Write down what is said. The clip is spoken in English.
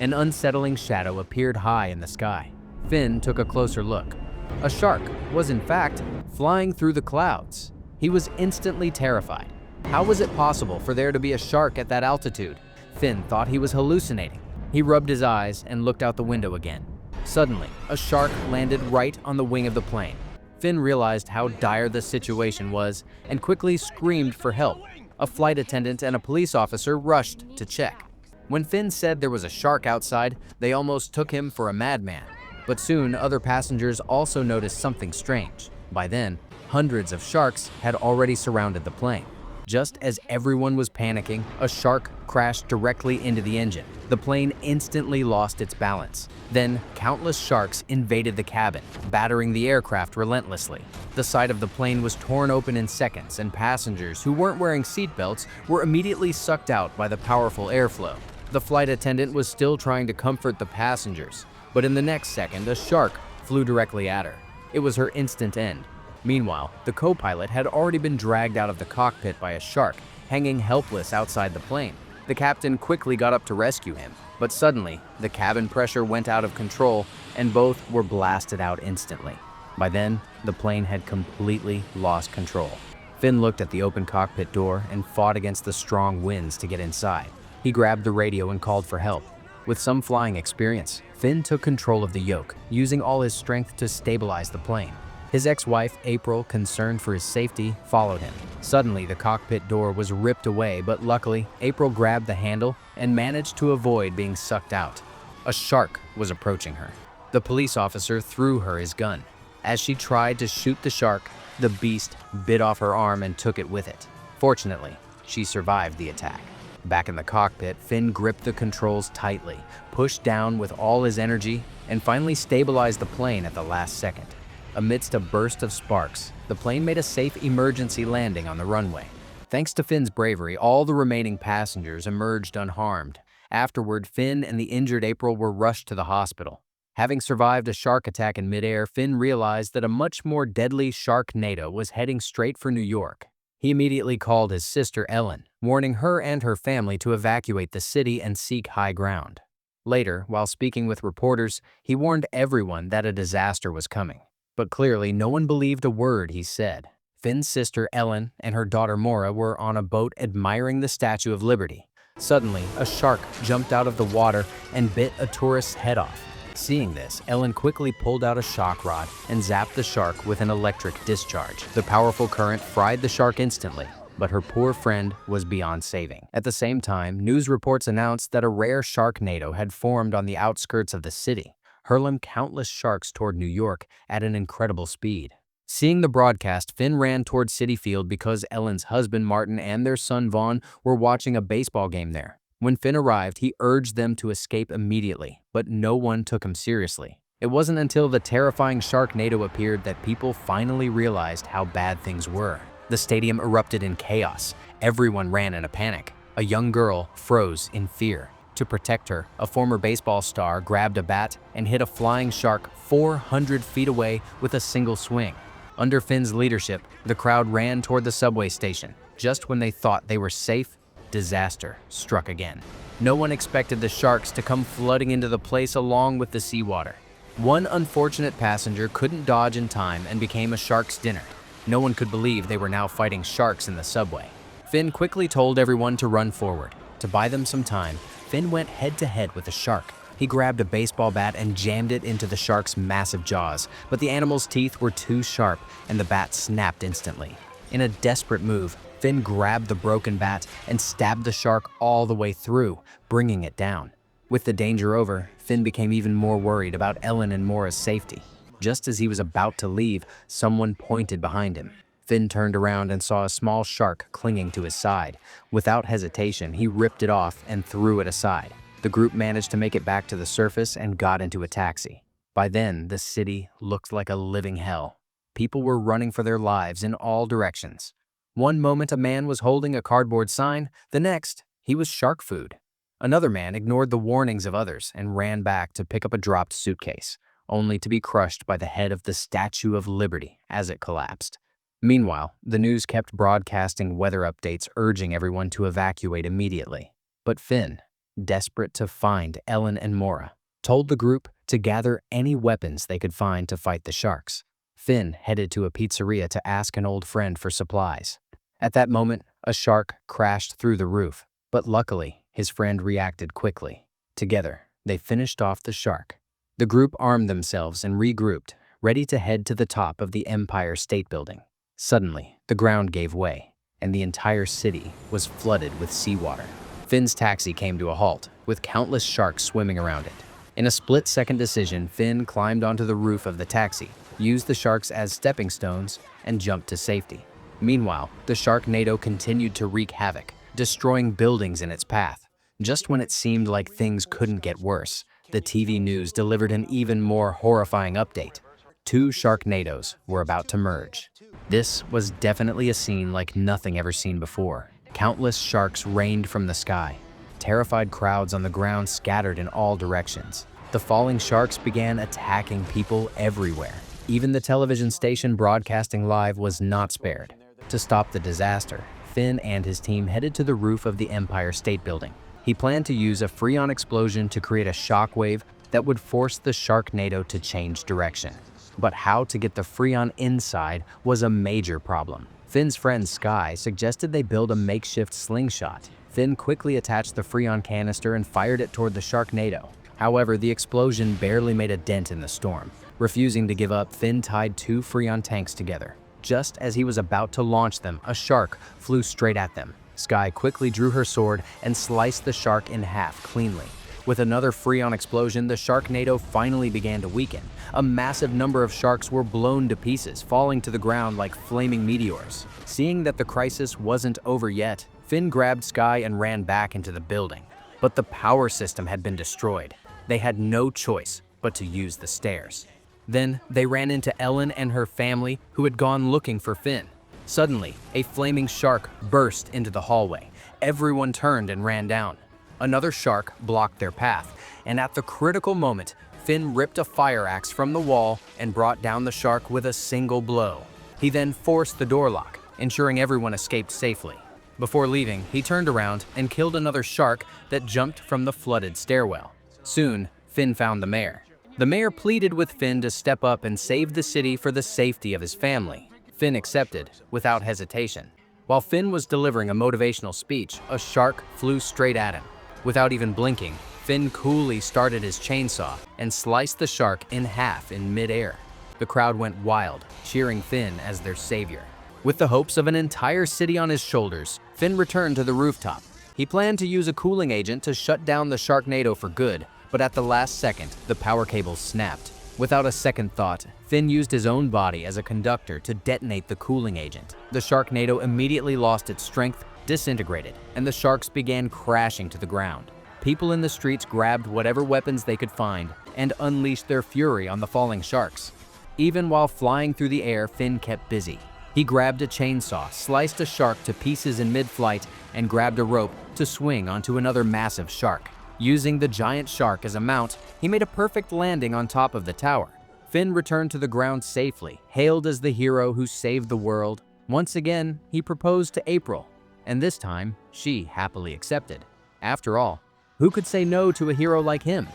An unsettling shadow appeared high in the sky. Finn took a closer look. A shark was, in fact, flying through the clouds. He was instantly terrified. How was it possible for there to be a shark at that altitude? Finn thought he was hallucinating. He rubbed his eyes and looked out the window again. Suddenly, a shark landed right on the wing of the plane. Finn realized how dire the situation was and quickly screamed for help. A flight attendant and a police officer rushed to check. When Finn said there was a shark outside, they almost took him for a madman. But soon, other passengers also noticed something strange. By then, hundreds of sharks had already surrounded the plane. Just as everyone was panicking, a shark crashed directly into the engine. The plane instantly lost its balance. Then, countless sharks invaded the cabin, battering the aircraft relentlessly. The side of the plane was torn open in seconds, and passengers who weren't wearing seatbelts were immediately sucked out by the powerful airflow. The flight attendant was still trying to comfort the passengers, but in the next second, a shark flew directly at her. It was her instant end. Meanwhile, the co-pilot had already been dragged out of the cockpit by a shark, hanging helpless outside the plane. The captain quickly got up to rescue him, but suddenly, the cabin pressure went out of control and both were blasted out instantly. By then, the plane had completely lost control. Finn looked at the open cockpit door and fought against the strong winds to get inside. He grabbed the radio and called for help. With some flying experience, Finn took control of the yoke, using all his strength to stabilize the plane. His ex-wife, April, concerned for his safety, followed him. Suddenly, the cockpit door was ripped away, but luckily, April grabbed the handle and managed to avoid being sucked out. A shark was approaching her. The police officer threw her his gun. As she tried to shoot the shark, the beast bit off her arm and took it with it. Fortunately, she survived the attack. Back in the cockpit, Finn gripped the controls tightly, pushed down with all his energy, and finally stabilized the plane at the last second. Amidst a burst of sparks, the plane made a safe emergency landing on the runway. Thanks to Finn's bravery, all the remaining passengers emerged unharmed. Afterward, Finn and the injured April were rushed to the hospital. Having survived a shark attack in midair, Finn realized that a much more deadly Sharknado was heading straight for New York. He immediately called his sister Ellen, warning her and her family to evacuate the city and seek high ground. Later, while speaking with reporters, he warned everyone that a disaster was coming. But clearly, no one believed a word he said. Finn's sister Ellen and her daughter Maura were on a boat admiring the Statue of Liberty. Suddenly, a shark jumped out of the water and bit a tourist's head off. Seeing this, Ellen quickly pulled out a shock rod and zapped the shark with an electric discharge. The powerful current fried the shark instantly, but her poor friend was beyond saving. At the same time, news reports announced that a rare Sharknado had formed on the outskirts of the city, hurling countless sharks toward New York at an incredible speed. Seeing the broadcast, Finn ran toward Citi Field because Ellen's husband Martin and their son Vaughn were watching a baseball game there. When Finn arrived, he urged them to escape immediately, but no one took him seriously. It wasn't until the terrifying Sharknado appeared that people finally realized how bad things were. The stadium erupted in chaos. Everyone ran in a panic. A young girl froze in fear. To protect her, a former baseball star grabbed a bat and hit a flying shark 400 feet away with a single swing. Under Finn's leadership, the crowd ran toward the subway station. Just when they thought they were safe, disaster struck again. No one expected the sharks to come flooding into the place along with the seawater. One unfortunate passenger couldn't dodge in time and became a shark's dinner. No one could believe they were now fighting sharks in the subway. Finn quickly told everyone to run forward. To buy them some time, Finn went head-to-head with a shark. He grabbed a baseball bat and jammed it into the shark's massive jaws, but the animal's teeth were too sharp and the bat snapped instantly. In a desperate move, Finn grabbed the broken bat and stabbed the shark all the way through, bringing it down. With the danger over, Finn became even more worried about Ellen and Maura's safety. Just as he was about to leave, someone pointed behind him. Finn turned around and saw a small shark clinging to his side. Without hesitation, he ripped it off and threw it aside. The group managed to make it back to the surface and got into a taxi. By then, the city looked like a living hell. People were running for their lives in all directions. One moment a man was holding a cardboard sign, the next, he was shark food. Another man ignored the warnings of others and ran back to pick up a dropped suitcase, only to be crushed by the head of the Statue of Liberty as it collapsed. Meanwhile, the news kept broadcasting weather updates urging everyone to evacuate immediately. But Finn desperate to find Ellen and Mora, told the group to gather any weapons they could find to fight the sharks. Finn headed to a pizzeria to ask an old friend for supplies. At that moment, a shark crashed through the roof, but luckily, his friend reacted quickly. Together, they finished off the shark. The group armed themselves and regrouped, ready to head to the top of the Empire State Building. Suddenly, the ground gave way, and the entire city was flooded with seawater. Finn's taxi came to a halt, with countless sharks swimming around it. In a split-second decision, Finn climbed onto the roof of the taxi, used the sharks as stepping stones, and jumped to safety. Meanwhile, the Sharknado continued to wreak havoc, destroying buildings in its path. Just when it seemed like things couldn't get worse, the TV news delivered an even more horrifying update. 2 Sharknadoes were about to merge. This was definitely a scene like nothing ever seen before. Countless sharks rained from the sky. Terrified crowds on the ground scattered in all directions. The falling sharks began attacking people everywhere. Even the television station broadcasting live was not spared. To stop the disaster, Finn and his team headed to the roof of the Empire State Building. He planned to use a Freon explosion to create a shockwave that would force the Sharknado to change direction. But how to get the Freon inside was a major problem. Finn's friend Sky suggested they build a makeshift slingshot. Finn quickly attached the Freon canister and fired it toward the Sharknado. However, the explosion barely made a dent in the storm. Refusing to give up, Finn tied 2 Freon tanks together. Just as he was about to launch them, a shark flew straight at them. Sky quickly drew her sword and sliced the shark in half cleanly. With another Freon explosion, the Sharknado finally began to weaken. A massive number of sharks were blown to pieces, falling to the ground like flaming meteors. Seeing that the crisis wasn't over yet, Finn grabbed Sky and ran back into the building. But the power system had been destroyed. They had no choice but to use the stairs. Then they ran into Ellen and her family, who had gone looking for Finn. Suddenly, a flaming shark burst into the hallway. Everyone turned and ran down. Another shark blocked their path, and at the critical moment, Finn ripped a fire axe from the wall and brought down the shark with a single blow. He then forced the door lock, ensuring everyone escaped safely. Before leaving, he turned around and killed another shark that jumped from the flooded stairwell. Soon, Finn found the mayor. The mayor pleaded with Finn to step up and save the city for the safety of his family. Finn accepted, without hesitation. While Finn was delivering a motivational speech, a shark flew straight at him. Without even blinking, Finn coolly started his chainsaw and sliced the shark in half in midair. The crowd went wild, cheering Finn as their savior. With the hopes of an entire city on his shoulders, Finn returned to the rooftop. He planned to use a cooling agent to shut down the Sharknado for good, but at the last second, the power cables snapped. Without a second thought, Finn used his own body as a conductor to detonate the cooling agent. The Sharknado immediately lost its strength, disintegrated, and the sharks began crashing to the ground. People in the streets grabbed whatever weapons they could find and unleashed their fury on the falling sharks. Even while flying through the air, Finn kept busy. He grabbed a chainsaw, sliced a shark to pieces in mid-flight, and grabbed a rope to swing onto another massive shark. Using the giant shark as a mount, he made a perfect landing on top of the tower. Finn returned to the ground safely, hailed as the hero who saved the world. Once again, he proposed to April, and this time, she happily accepted. After all, who could say no to a hero like him?